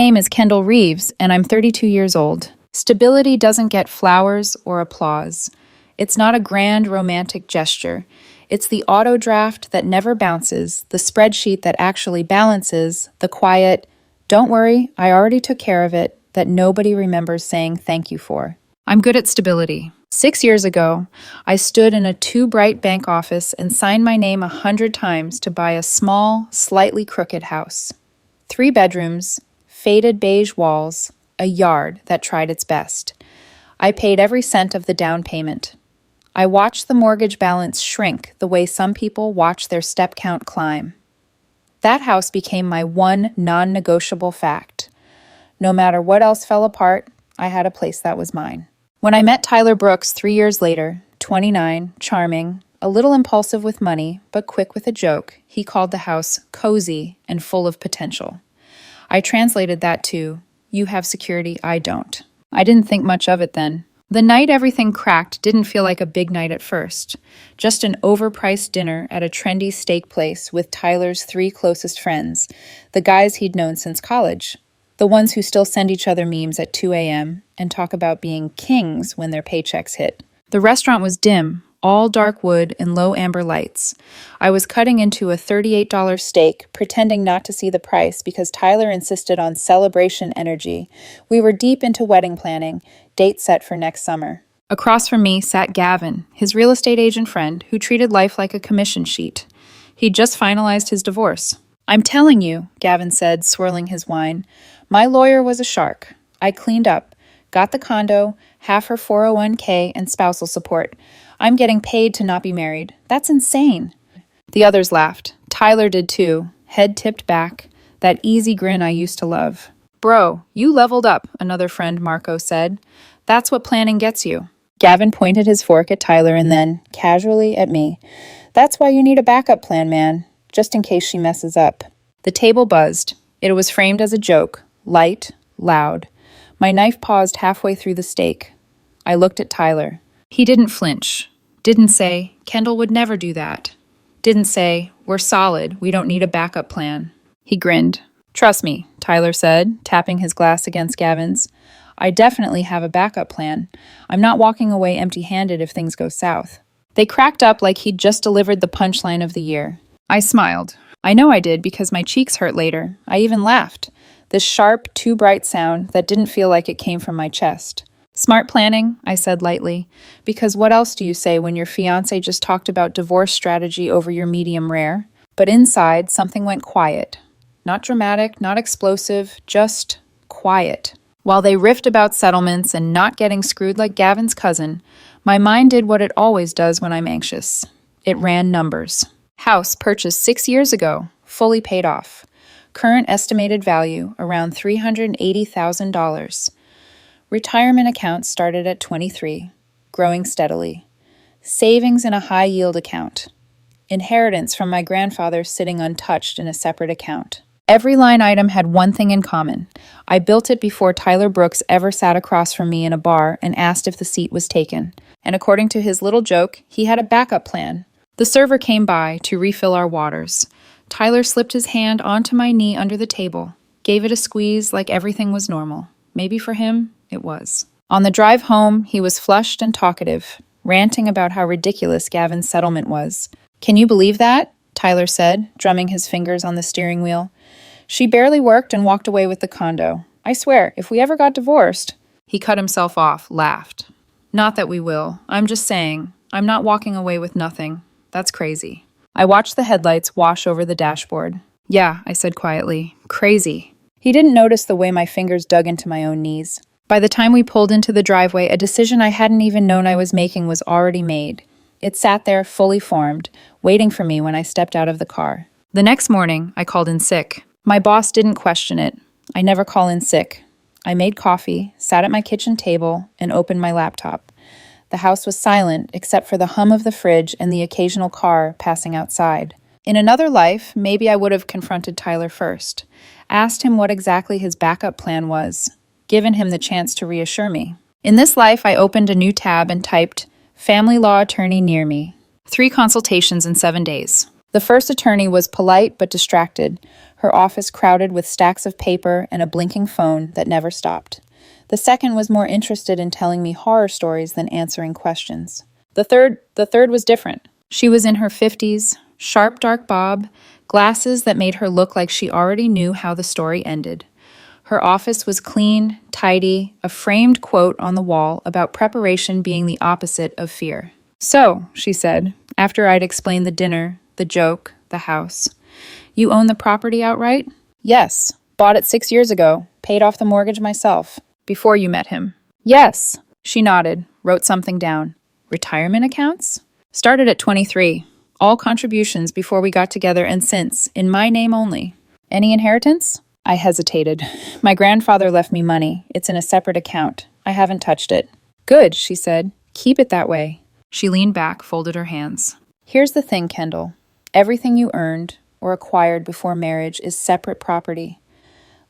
My name is Kendall Reeves, and I'm 32 years old. Stability doesn't get flowers or applause. It's not a grand romantic gesture. It's the auto draft that never bounces, the spreadsheet that actually balances, the quiet, "Don't worry, I already took care of it," that nobody remembers saying thank you for. I'm good at stability. 6 years ago, I stood in a too-bright bank office and signed my name 100 times to buy a small, slightly crooked house. 3 bedrooms, faded beige walls, a yard that tried its best. I paid every cent of the down payment. I watched the mortgage balance shrink the way some people watch their step count climb. That house became my one non-negotiable fact. No matter what else fell apart, I had a place that was mine. When I met Tyler Brooks 3 years later, 29, charming, a little impulsive with money, but quick with a joke, he called the house cozy and full of potential. I translated that to, "You have security, I don't." I didn't think much of it then. The night everything cracked didn't feel like a big night at first. Just an overpriced dinner at a trendy steak place with Tyler's 3 closest friends, the guys he'd known since college. The ones who still send each other memes at 2 a.m. and talk about being kings when their paychecks hit. The restaurant was dim, all dark wood and low amber lights. I was cutting into a $38 steak, pretending not to see the price because Tyler insisted on celebration energy. We were deep into wedding planning, date set for next summer. Across from me sat Gavin, his real estate agent friend, who treated life like a commission sheet. He'd just finalized his divorce. "I'm telling you," Gavin said, swirling his wine, "my lawyer was a shark. I cleaned up, got the condo, half her 401k, and spousal support. I'm getting paid to not be married. That's insane." The others laughed. Tyler did too, head tipped back, that easy grin I used to love. "Bro, you leveled up," another friend, Marco, said. "That's what planning gets you." Gavin pointed his fork at Tyler and then, casually, at me. "That's why you need a backup plan, man, just in case she messes up." The table buzzed. It was framed as a joke, light, loud. My knife paused halfway through the steak. I looked at Tyler. He didn't flinch. Didn't say, "Kendall would never do that." Didn't say, "We're solid, we don't need a backup plan." He grinned. "Trust me," Tyler said, tapping his glass against Gavin's. "I definitely have a backup plan. I'm not walking away empty-handed if things go south." They cracked up like he'd just delivered the punchline of the year. I smiled. I know I did because my cheeks hurt later. I even laughed. This sharp, too bright sound that didn't feel like it came from my chest. "Smart planning," I said lightly, because what else do you say when your fiancé just talked about divorce strategy over your medium rare? But inside, something went quiet. Not dramatic, not explosive, just quiet. While they riffed about settlements and not getting screwed like Gavin's cousin, my mind did what it always does when I'm anxious. It ran numbers. House purchased 6 years ago, fully paid off. Current estimated value around $380,000. Retirement account started at 23, growing steadily. Savings in a high-yield account. Inheritance from my grandfather sitting untouched in a separate account. Every line item had one thing in common. I built it before Tyler Brooks ever sat across from me in a bar and asked if the seat was taken. And according to his little joke, he had a backup plan. The server came by to refill our waters. Tyler slipped his hand onto my knee under the table, gave it a squeeze like everything was normal. Maybe for him, it was. On the drive home, he was flushed and talkative, ranting about how ridiculous Gavin's settlement was. "Can you believe that?" Tyler said, drumming his fingers on the steering wheel. "She barely worked and walked away with the condo. I swear, if we ever got divorced..." He cut himself off, laughed. "Not that we will. I'm just saying, I'm not walking away with nothing. That's crazy." I watched the headlights wash over the dashboard. "Yeah," I said quietly. "Crazy." He didn't notice the way my fingers dug into my own knees. By the time we pulled into the driveway, a decision I hadn't even known I was making was already made. It sat there, fully formed, waiting for me when I stepped out of the car. The next morning, I called in sick. My boss didn't question it. I never call in sick. I made coffee, sat at my kitchen table, and opened my laptop. The house was silent except for the hum of the fridge and the occasional car passing outside. In another life, maybe I would have confronted Tyler first, asked him what exactly his backup plan was, given him the chance to reassure me. In this life, I opened a new tab and typed, "Family law attorney near me." 3 consultations in 7 days. The first attorney was polite but distracted, her office crowded with stacks of paper and a blinking phone that never stopped. The second was more interested in telling me horror stories than answering questions. The third was different. She was in her 50s, sharp dark bob, glasses that made her look like she already knew how the story ended. Her office was clean, tidy, a framed quote on the wall about preparation being the opposite of fear. "So," she said, after I'd explained the dinner, the joke, the house, "you own the property outright?" "Yes. Bought it 6 years ago. Paid off the mortgage myself. Before you met him." "Yes." She nodded, wrote something down. "Retirement accounts?" "Started at 23. All contributions before we got together and since, in my name only." "Any inheritance?" I hesitated. "My grandfather left me money. It's in a separate account. I haven't touched it." "Good," she said. "Keep it that way." She leaned back, folded her hands. "Here's the thing, Kendall. Everything you earned or acquired before marriage is separate property.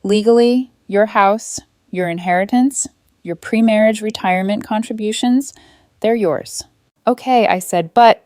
Legally, your house, your inheritance, your pre-marriage retirement contributions, they're yours." "Okay," I said, but,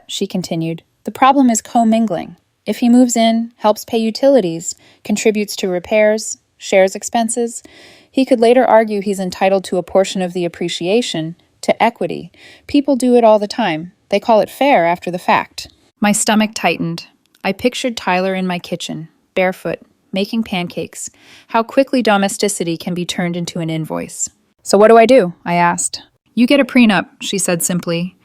she continued, "the problem is commingling. If he moves in, helps pay utilities, contributes to repairs, shares expenses, he could later argue he's entitled to a portion of the appreciation, to equity. People do it all the time. They call it fair after the fact." My stomach tightened. I pictured Tyler in my kitchen, barefoot, making pancakes. How quickly domesticity can be turned into an invoice. "So what do I do?" I asked. "You get a prenup," she said simply.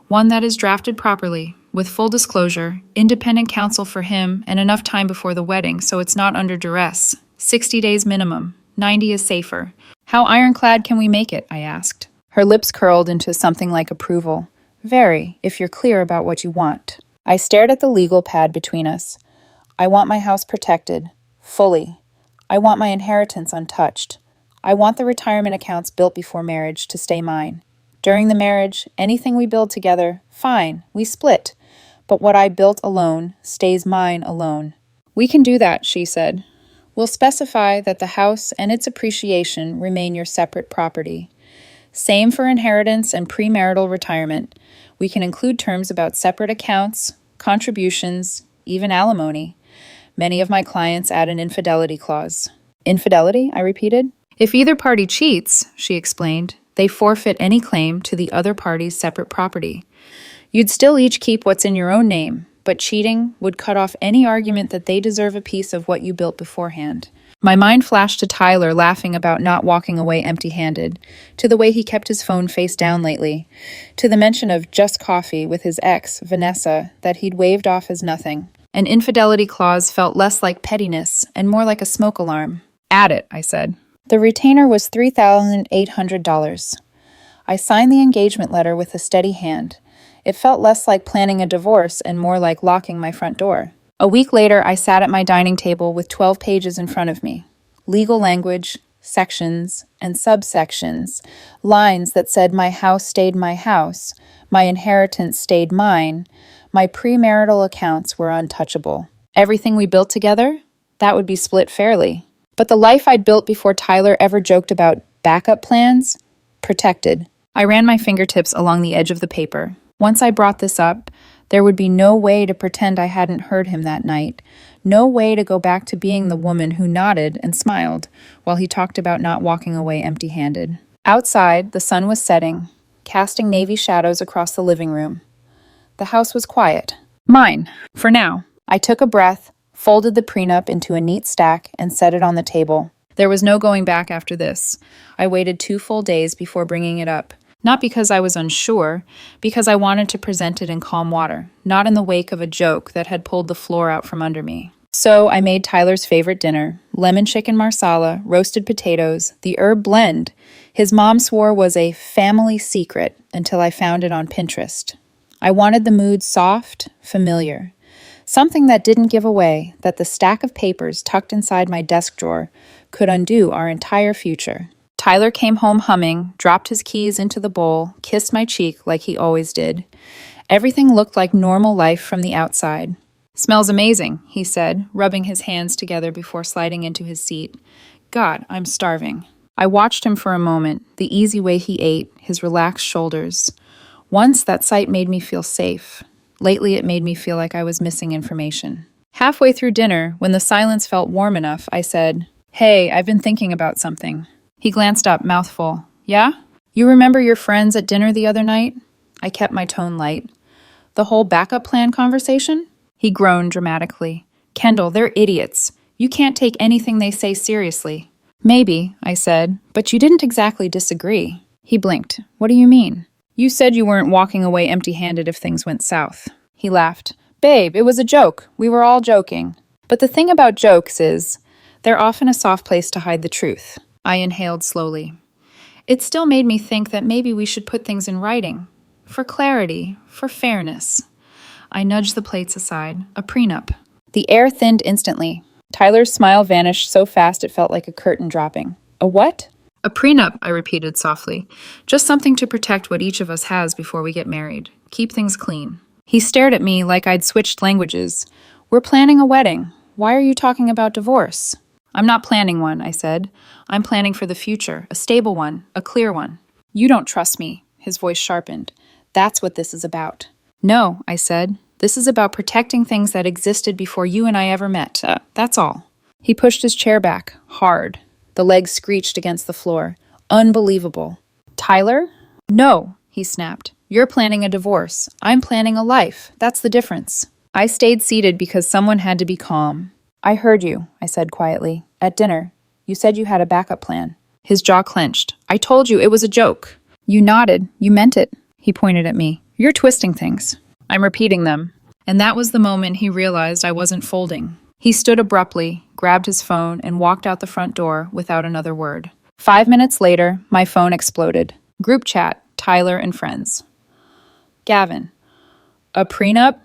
"One that is drafted properly, with full disclosure, independent counsel for him, and enough time before the wedding so it's not under duress. 60 days minimum. 90 is safer." "How ironclad can we make it?" I asked. Her lips curled into something like approval. "Very, if you're clear about what you want." I stared at the legal pad between us. "I want my house protected. Fully. I want my inheritance untouched. I want the retirement accounts built before marriage to stay mine. During the marriage, anything we build together, fine, we split. But what I built alone stays mine alone." "We can do that," she said. "We'll specify that the house and its appreciation remain your separate property. Same for inheritance and premarital retirement. We can include terms about separate accounts, contributions, even alimony. Many of my clients add an infidelity clause." "Infidelity?" I repeated. "If either party cheats," she explained, "they forfeit any claim to the other party's separate property. You'd still each keep what's in your own name, but cheating would cut off any argument that they deserve a piece of what you built beforehand." My mind flashed to Tyler laughing about not walking away empty-handed, to the way he kept his phone face down lately, to the mention of just coffee with his ex, Vanessa, that he'd waved off as nothing. An infidelity clause felt less like pettiness and more like a smoke alarm. "Add it," I said. The retainer was $3,800. I signed the engagement letter with a steady hand. It felt less like planning a divorce and more like locking my front door. A week later, I sat at my dining table with 12 pages in front of me. Legal language, sections, and subsections, lines that said my house stayed my house, my inheritance stayed mine, my premarital accounts were untouchable. Everything we built together, that would be split fairly. But the life I'd built before Tyler ever joked about backup plans, protected. I ran my fingertips along the edge of the paper. Once I brought this up, there would be no way to pretend I hadn't heard him that night, no way to go back to being the woman who nodded and smiled while he talked about not walking away empty-handed. Outside, the sun was setting, casting navy shadows across the living room. The house was quiet. Mine, for now. I took a breath, folded the prenup into a neat stack, and set it on the table. There was no going back after this. I waited 2 full days before bringing it up. Not because I was unsure, because I wanted to present it in calm water, not in the wake of a joke that had pulled the floor out from under me. So I made Tyler's favorite dinner, lemon chicken marsala, roasted potatoes, the herb blend his mom swore was a family secret until I found it on Pinterest. I wanted the mood soft, familiar, something that didn't give away that the stack of papers tucked inside my desk drawer could undo our entire future. Tyler came home humming, dropped his keys into the bowl, kissed my cheek like he always did. Everything looked like normal life from the outside. "Smells amazing," he said, rubbing his hands together before sliding into his seat. "God, I'm starving." I watched him for a moment, the easy way he ate, his relaxed shoulders. Once that sight made me feel safe. Lately, it made me feel like I was missing information. Halfway through dinner, when the silence felt warm enough, I said, "Hey, I've been thinking about something." He glanced up, mouth full. "Yeah? You remember your friends at dinner the other night?" I kept my tone light. "The whole backup plan conversation?" He groaned dramatically. "Kendall, they're idiots. You can't take anything they say seriously." "Maybe," I said, "but you didn't exactly disagree." He blinked. "What do you mean?" "You said you weren't walking away empty-handed if things went south." He laughed. "Babe, it was a joke. We were all joking." But the thing about jokes is, they're often a soft place to hide the truth. I inhaled slowly. It still made me think that maybe we should put things in writing. For clarity, for fairness. I nudged the plates aside. A prenup. The air thinned instantly. Tyler's smile vanished so fast it felt like a curtain dropping. "A what?" "A prenup," I repeated softly. "Just something to protect what each of us has before we get married. Keep things clean." He stared at me like I'd switched languages. "We're planning a wedding. Why are you talking about divorce?" "I'm not planning one," I said. "I'm planning for the future, a stable one, a clear one." "You don't trust me." His voice sharpened. "That's what this is about." "No," I said. "This is about protecting things that existed before you and I ever met. That's all." He pushed his chair back, hard. The legs screeched against the floor. Unbelievable. "Tyler?" "No," he snapped. "You're planning a divorce. I'm planning a life. That's the difference." I stayed seated because someone had to be calm. "I heard you," I said quietly. "At dinner. You said you had a backup plan." His jaw clenched. "I told you it was a joke." "You nodded. You meant it." He pointed at me. "You're twisting things." "I'm repeating them." And that was the moment he realized I wasn't folding. He stood abruptly, grabbed his phone, and walked out the front door without another word. 5 minutes later, my phone exploded. Group chat, Tyler and friends. Gavin. "A prenup?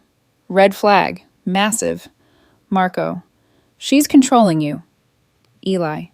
Red flag. Massive." Marco. "She's controlling you." Eli.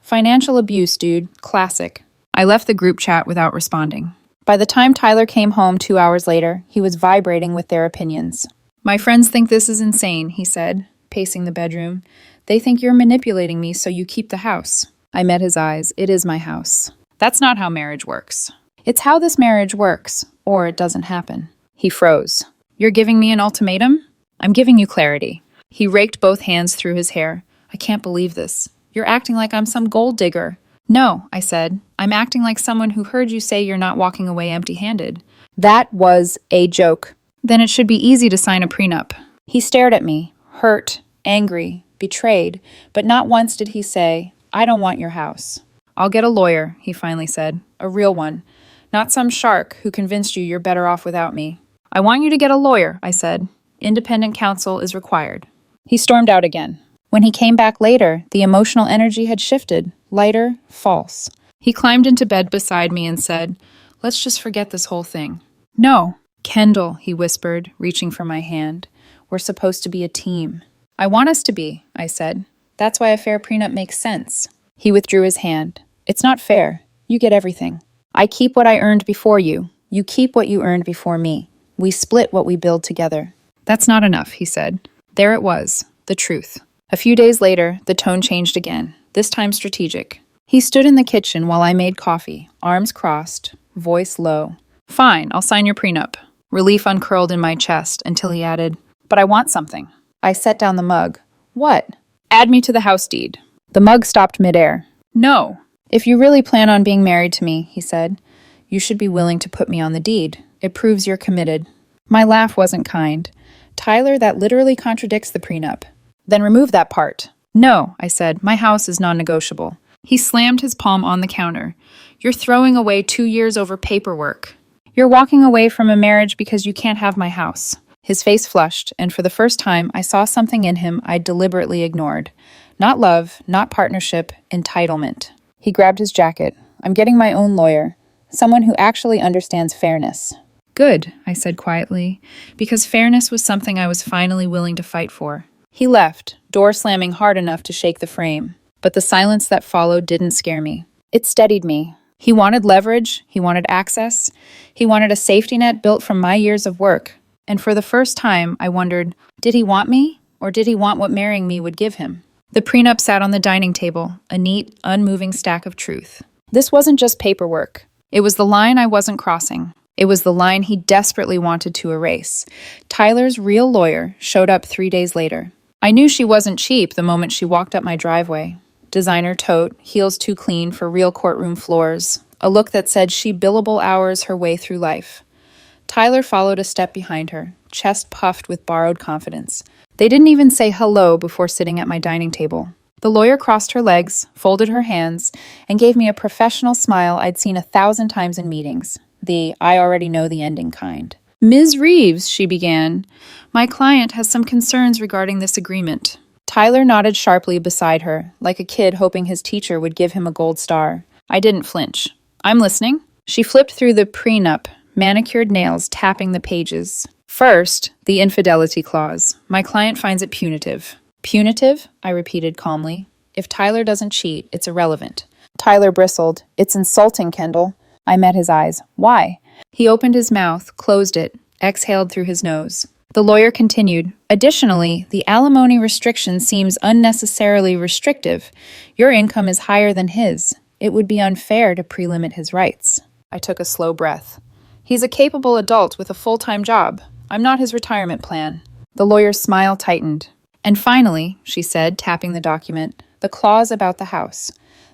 "Financial abuse, dude. Classic." I left the group chat without responding. By the time Tyler came home 2 hours later, he was vibrating with their opinions. "My friends think this is insane," he said, pacing the bedroom. "They think you're manipulating me so you keep the house." I met his eyes. "It is my house." "That's not how marriage works." "It's how this marriage works, or it doesn't happen." He froze. "You're giving me an ultimatum?" "I'm giving you clarity." He raked both hands through his hair. "I can't believe this. You're acting like I'm some gold digger." "No," I said. "I'm acting like someone who heard you say you're not walking away empty-handed." "That was a joke." "Then it should be easy to sign a prenup." He stared at me, hurt, angry, betrayed, but not once did he say, "I don't want your house." "I'll get a lawyer," he finally said. "A real one. Not some shark who convinced you you're better off without me." "I want you to get a lawyer," I said. "Independent counsel is required." He stormed out again. When he came back later, the emotional energy had shifted. Lighter, false. He climbed into bed beside me and said, "Let's just forget this whole thing." "No." "Kendall," he whispered, reaching for my hand. "We're supposed to be a team." "I want us to be," I said. "That's why a fair prenup makes sense." He withdrew his hand. "It's not fair. You get everything. I keep what I earned before you. You keep what you earned before me. We split what we build together." "That's not enough," he said. There it was, the truth. A few days later, the tone changed again, this time strategic. He stood in the kitchen while I made coffee, arms crossed, voice low. "Fine, I'll sign your prenup." Relief uncurled in my chest until he added, "But I want something." I set down the mug. "What?" "Add me to the house deed." The mug stopped midair. "No." "If you really plan on being married to me," he said, "you should be willing to put me on the deed. It proves you're committed." My laugh wasn't kind. "Tyler, that literally contradicts the prenup." "Then remove that part." "No," I said, "my house is non-negotiable." He slammed his palm on the counter. "You're throwing away 2 years over paperwork. You're walking away from a marriage because you can't have my house." His face flushed, and for the first time, I saw something in him I'd deliberately ignored. Not love, not partnership, entitlement. He grabbed his jacket. "I'm getting my own lawyer. Someone who actually understands fairness." "Good," I said quietly, because fairness was something I was finally willing to fight for. He left, door slamming hard enough to shake the frame. But the silence that followed didn't scare me. It steadied me. He wanted leverage. He wanted access. He wanted a safety net built from my years of work. And for the first time, I wondered, did he want me? Or did he want what marrying me would give him? The prenup sat on the dining table, a neat, unmoving stack of truth. This wasn't just paperwork. It was the line I wasn't crossing. It was the line he desperately wanted to erase. Tyler's real lawyer showed up 3 days later. I knew she wasn't cheap the moment she walked up my driveway. Designer tote, heels too clean for real courtroom floors, a look that said she billable hours her way through life. Tyler followed a step behind her, chest puffed with borrowed confidence. They didn't even say hello before sitting at my dining table. The lawyer crossed her legs, folded her hands, and gave me a professional smile I'd seen 1,000 times in meetings. The I already know the ending kind. "Ms. Reeves," she began, "my client has some concerns regarding this agreement." Tyler nodded sharply beside her, like a kid hoping his teacher would give him a gold star. I didn't flinch. "I'm listening." She flipped through the prenup, manicured nails tapping the pages. First, the infidelity clause. My client finds it punitive. Punitive? I repeated calmly. If Tyler doesn't cheat, it's irrelevant. Tyler bristled. "It's insulting, Kendall." I met his eyes. "Why?" He opened his mouth, closed it, exhaled through his nose. The lawyer continued, "Additionally, the alimony restriction seems unnecessarily restrictive. Your income is higher than his. It would be unfair to pre-limit his rights." I took a slow breath. "He's a capable adult with a full-time job. I'm not his retirement plan." The lawyer's smile tightened. "And finally," she said, tapping the document, "the clause about the house.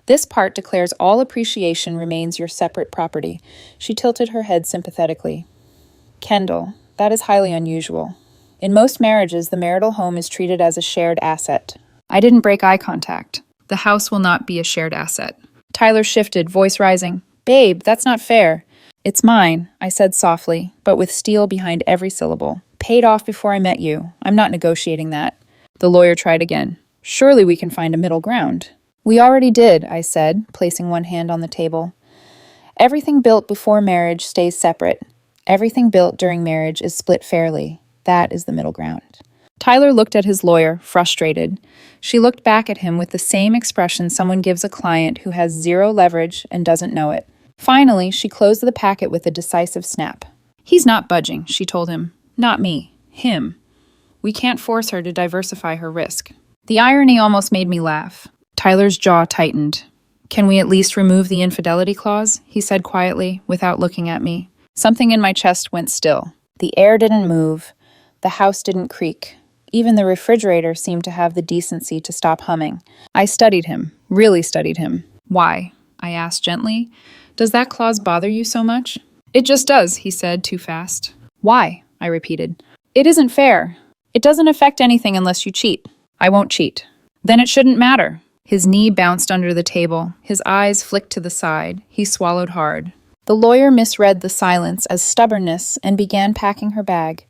This part declares all appreciation remains your separate property." She tilted her head sympathetically. "Kendall, that is highly unusual. In most marriages, the marital home is treated as a shared asset." I didn't break eye contact. "The house will not be a shared asset." Tyler shifted, voice rising. "Babe, that's not fair." "It's mine," I said softly, but with steel behind every syllable. "Paid off before I met you. I'm not negotiating that." The lawyer tried again. "Surely we can find a middle ground." "We already did," I said, placing one hand on the table. "Everything built before marriage stays separate. Everything built during marriage is split fairly. That is the middle ground." Tyler looked at his lawyer, frustrated. She looked back at him with the same expression someone gives a client who has zero leverage and doesn't know it. Finally, she closed the packet with a decisive snap. "He's not budging," she told him. "Not me. Him. We can't force her to diversify her risk." The irony almost made me laugh. Tyler's jaw tightened. "Can we at least remove the infidelity clause?" he said quietly, without looking at me. Something in my chest went still. The air didn't move. The house didn't creak. Even the refrigerator seemed to have the decency to stop humming. I studied him, really studied him. "Why?" I asked gently. "Does that clause bother you so much?" "It just does," he said, too fast. "Why?" I repeated. "It isn't fair. It doesn't affect anything unless you cheat." "I won't cheat." "Then it shouldn't matter." His knee bounced under the table. His eyes flicked to the side. He swallowed hard. The lawyer misread the silence as stubbornness and began packing her bag.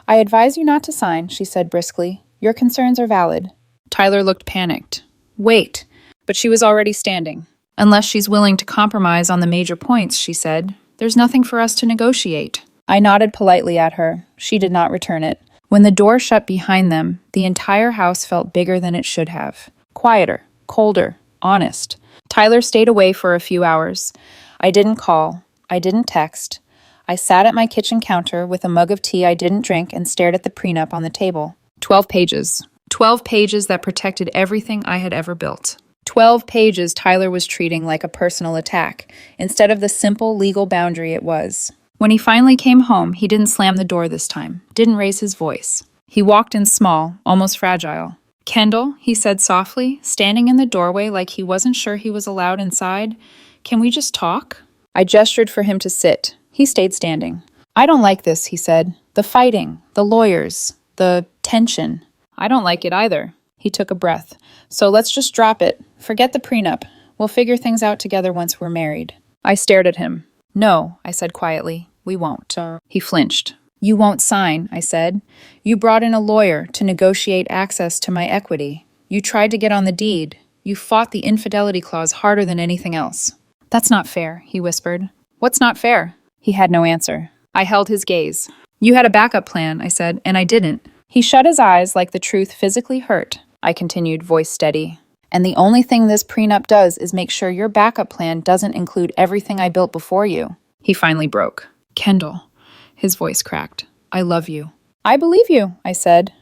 "I advise you not to sign," she said briskly. "Your concerns are valid." Tyler looked panicked. "Wait." But she was already standing. "Unless she's willing to compromise on the major points," she said, "there's nothing for us to negotiate." I nodded politely at her. She did not return it. When the door shut behind them, the entire house felt bigger than it should have. Quieter, colder, honest. Tyler stayed away for a few hours. I didn't call. I didn't text. I sat at my kitchen counter with a mug of tea I didn't drink and stared at the prenup on the table. 12 pages. 12 pages that protected everything I had ever built. 12 pages Tyler was treating like a personal attack, instead of the simple legal boundary it was. When he finally came home, he didn't slam the door this time, didn't raise his voice. He walked in small, almost fragile. "Kendall," he said softly, standing in the doorway like he wasn't sure he was allowed inside, "can we just talk?" I gestured for him to sit. He stayed standing. "I don't like this," he said. "The fighting, the lawyers, the tension. I don't like it either." He took a breath. "So let's just drop it. Forget the prenup. We'll figure things out together once we're married." I stared at him. "No," I said quietly. "We won't." He flinched. "You won't sign," I said. "You brought in a lawyer to negotiate access to my equity. You tried to get on the deed. You fought the infidelity clause harder than anything else." "That's not fair," he whispered. "What's not fair?" He had no answer. I held his gaze. "You had a backup plan," I said, "and I didn't." He shut his eyes like the truth physically hurt. I continued, voice steady. "And the only thing this prenup does is make sure your backup plan doesn't include everything I built before you." He finally broke. "Kendall," his voice cracked, "I love you." "I believe you," I said.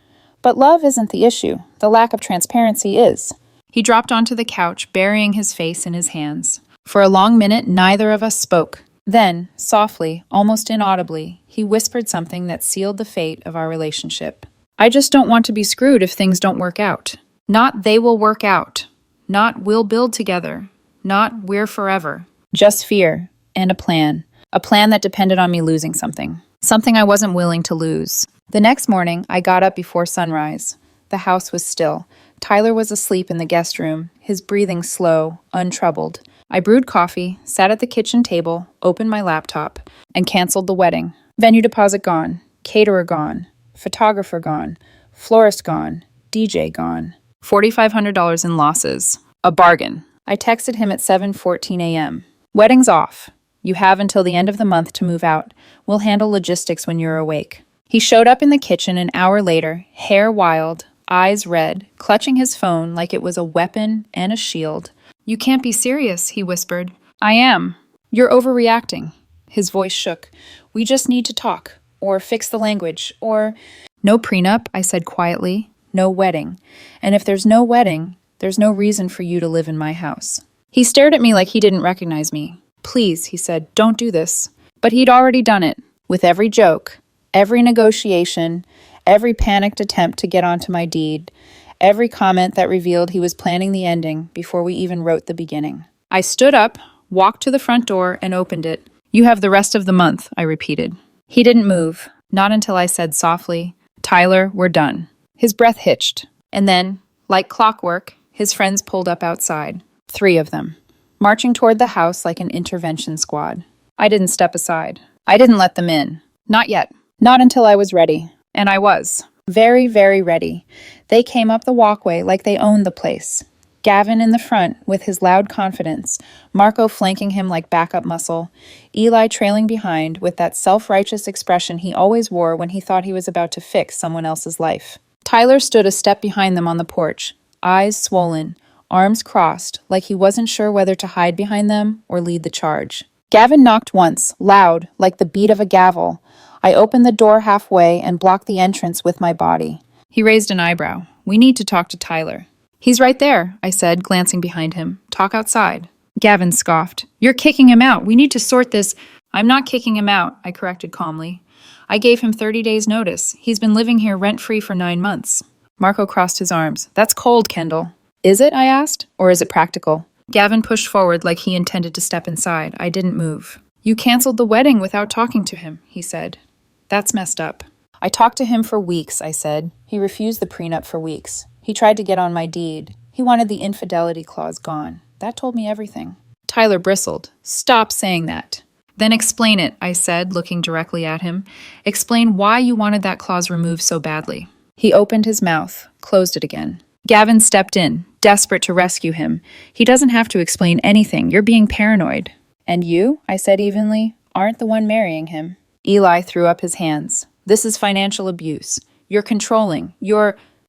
"But love isn't the issue. The lack of transparency is." He dropped onto the couch, burying his face in his hands. For a long minute, neither of us spoke. Then, softly, almost inaudibly, he whispered something that sealed the fate of our relationship. I just don't want to be screwed if things don't work out. Not they will work out. Not we'll build together. Not we're forever. Just fear and a plan. A plan that depended on me losing something. Something I wasn't willing to lose. The next morning, I got up before sunrise. The house was still. Tyler was asleep in the guest room, his breathing slow, untroubled. I brewed coffee, sat at the kitchen table, opened my laptop, and canceled the wedding. Venue deposit gone. Caterer gone. Photographer gone. Florist gone. DJ gone. $4,500 in losses. A bargain. I texted him at 7:14 a.m. Wedding's off. You have until the end of the month to move out. We'll handle logistics when you're awake. He showed up in the kitchen an hour later, hair wild, eyes red, clutching his phone like it was a weapon and a shield. You can't be serious, he whispered. I am. You're overreacting. His voice shook. We just need to talk. Or fix the language. Or... No prenup, I said quietly. No wedding. And if there's no wedding, there's no reason for you to live in my house. He stared at me like he didn't recognize me. Please, he said, don't do this. But he'd already done it. With every joke, every negotiation, every panicked attempt to get onto my deed, every comment that revealed he was planning the ending before we even wrote the beginning. I stood up, walked to the front door, and opened it. You have the rest of the month, I repeated. He didn't move, not until I said softly, Tyler, we're done. His breath hitched, and then, like clockwork, his friends pulled up outside. 3 of them, marching toward the house like an intervention squad. I didn't step aside. I didn't let them in. Not yet. Not until I was ready. And I was. Very, very ready. They came up the walkway like they owned the place. Gavin in the front with his loud confidence, Marco flanking him like backup muscle, Eli trailing behind with that self-righteous expression he always wore when he thought he was about to fix someone else's life. Tyler stood a step behind them on the porch, eyes swollen, arms crossed, like he wasn't sure whether to hide behind them or lead the charge. Gavin knocked once, loud, like the beat of a gavel. I opened the door halfway and blocked the entrance with my body. He raised an eyebrow. We need to talk to Tyler. He's right there, I said, glancing behind him. Talk outside. Gavin scoffed. You're kicking him out. We need to sort this. I'm not kicking him out, I corrected calmly. I gave him 30 days' notice. He's been living here rent-free for 9 months. Marco crossed his arms. That's cold, Kendall. Is it? I asked. Or is it practical? Gavin pushed forward like he intended to step inside. I didn't move. You canceled the wedding without talking to him, he said. That's messed up. I talked to him for weeks, I said. He refused the prenup for weeks. He tried to get on my deed. He wanted the infidelity clause gone. That told me everything. Tyler bristled. Stop saying that. Then explain it, I said, looking directly at him. Explain why you wanted that clause removed so badly. He opened his mouth, closed it again. Gavin stepped in, desperate to rescue him. He doesn't have to explain anything. You're being paranoid. And you, I said evenly, aren't the one marrying him. Eli threw up his hands. This is financial abuse. You're controlling.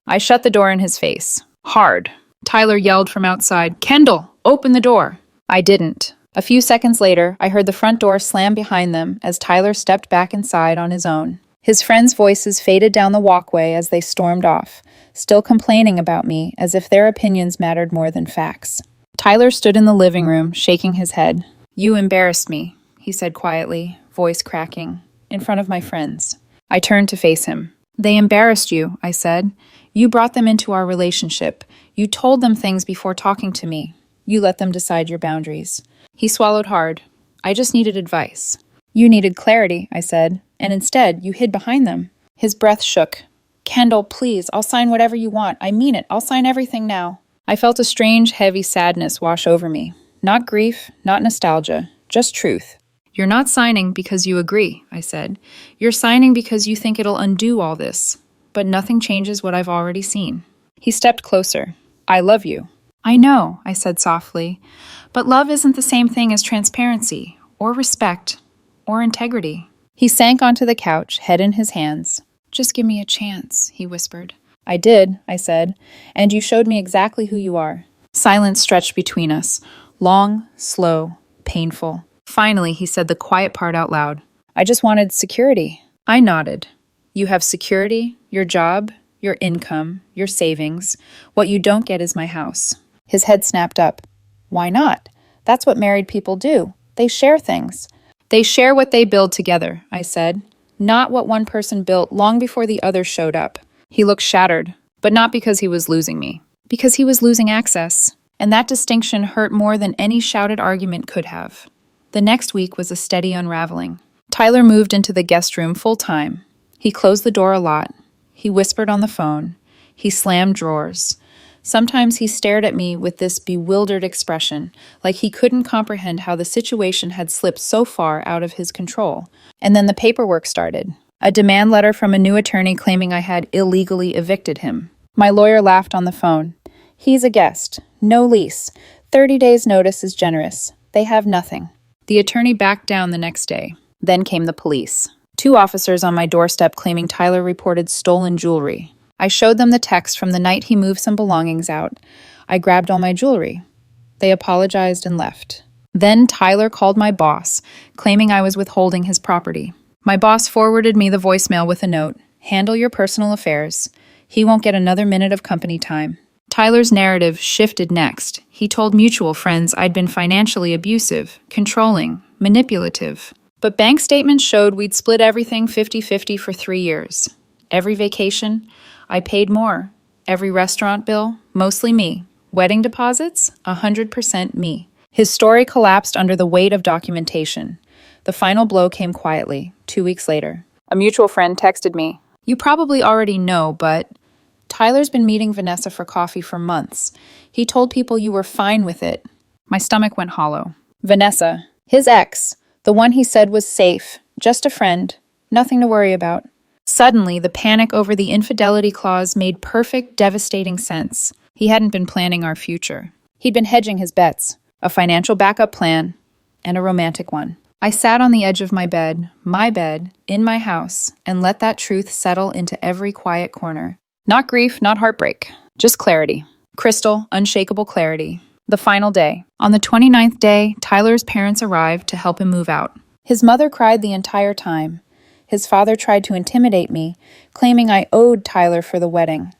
I shut the door in his face. Hard. Tyler yelled from outside, Kendall, open the door. I didn't. A few seconds later, I heard the front door slam behind them as Tyler stepped back inside on his own. His friends' voices faded down the walkway as they stormed off, still complaining about me as if their opinions mattered more than facts. Tyler stood in the living room, shaking his head. You embarrassed me, he said quietly, voice cracking, in front of my friends. I turned to face him. They embarrassed you, I said. You brought them into our relationship. You told them things before talking to me. You let them decide your boundaries. He swallowed hard. I just needed advice. You needed clarity, I said, and instead you hid behind them. His breath shook. Kendall, please, I'll sign whatever you want. I mean it. I'll sign everything now. I felt a strange, heavy sadness wash over me. Not grief, not nostalgia, just truth. You're not signing because you agree, I said. You're signing because you think it'll undo all this. But nothing changes what I've already seen. He stepped closer. I love you. I know, I said softly. But love isn't the same thing as transparency, or respect, or integrity. He sank onto the couch, head in his hands. Just give me a chance, he whispered. I did, I said, and you showed me exactly who you are. Silence stretched between us. Long, slow, painful. Finally, he said the quiet part out loud. I just wanted security. I nodded. You have security, your job, your income, your savings. What you don't get is my house. His head snapped up. Why not? That's what married people do. They share things. They share what they build together, I said, not what one person built long before the other showed up. He looked shattered, but not because he was losing me, because he was losing access. And that distinction hurt more than any shouted argument could have. The next week was a steady unraveling. Tyler moved into the guest room full time. He closed the door a lot. He whispered on the phone. He slammed drawers. Sometimes he stared at me with this bewildered expression, like he couldn't comprehend how the situation had slipped so far out of his control. And then the paperwork started. A demand letter from a new attorney claiming I had illegally evicted him. My lawyer laughed on the phone. He's a guest. No lease. 30 days notice is generous. They have nothing. The attorney backed down the next day. Then came the police. 2 officers on my doorstep claiming Tyler reported stolen jewelry. I showed them the text from the night he moved some belongings out. I grabbed all my jewelry. They apologized and left. Then Tyler called my boss, claiming I was withholding his property. My boss forwarded me the voicemail with a note. Handle your personal affairs. He won't get another minute of company time. Tyler's narrative shifted next. He told mutual friends I'd been financially abusive, controlling, manipulative. But bank statements showed we'd split everything 50-50 for 3 years. Every vacation, I paid more. Every restaurant bill, mostly me. Wedding deposits, 100% me. His story collapsed under the weight of documentation. The final blow came quietly, 2 weeks later. A mutual friend texted me, "You probably already know, but Tyler's been meeting Vanessa for coffee for months. He told people you were fine with it." My stomach went hollow. Vanessa, his ex, the one he said was safe, just a friend, nothing to worry about. Suddenly, the panic over the infidelity clause made perfect, devastating sense. He hadn't been planning our future. He'd been hedging his bets, a financial backup plan, and a romantic one. I sat on the edge of my bed, in my house, and let that truth settle into every quiet corner. Not grief, not heartbreak, just clarity. Crystal, unshakable clarity. The final day. On the 29th day, Tyler's parents arrived to help him move out. His mother cried the entire time. His father tried to intimidate me, claiming I owed Tyler for the wedding.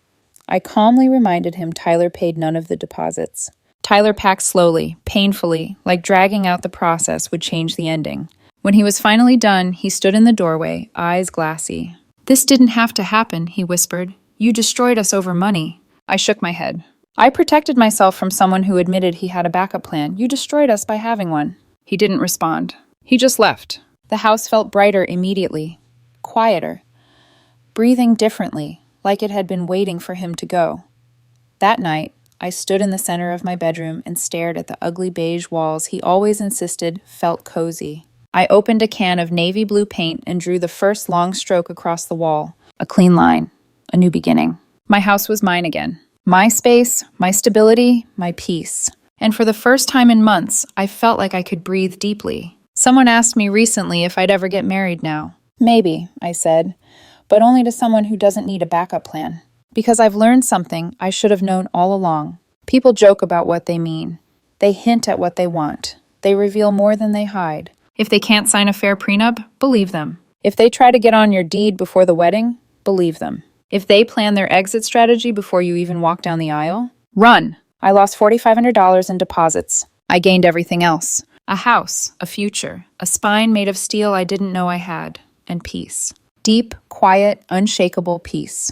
I calmly reminded him Tyler paid none of the deposits. Tyler packed slowly, painfully, like dragging out the process would change the ending. When he was finally done, he stood in the doorway, eyes glassy. "This didn't have to happen," he whispered. "You destroyed us over money." I shook my head. "I protected myself from someone who admitted he had a backup plan. You destroyed us by having one." He didn't respond. He just left. The house felt brighter immediately, quieter, breathing differently, like it had been waiting for him to go. That night, I stood in the center of my bedroom and stared at the ugly beige walls he always insisted felt cozy. I opened a can of navy blue paint and drew the first long stroke across the wall. A clean line. A new beginning. My house was mine again. My space, my stability, my peace. And for the first time in months, I felt like I could breathe deeply. Someone asked me recently if I'd ever get married now. Maybe, I said, but only to someone who doesn't need a backup plan. Because I've learned something I should have known all along. People joke about what they mean. They hint at what they want. They reveal more than they hide. If they can't sign a fair prenup, believe them. If they try to get on your deed before the wedding, believe them. If they plan their exit strategy before you even walk down the aisle, run. I lost $4,500 in deposits. I gained everything else. A house, a future, a spine made of steel I didn't know I had, and peace. Deep, quiet, unshakable peace.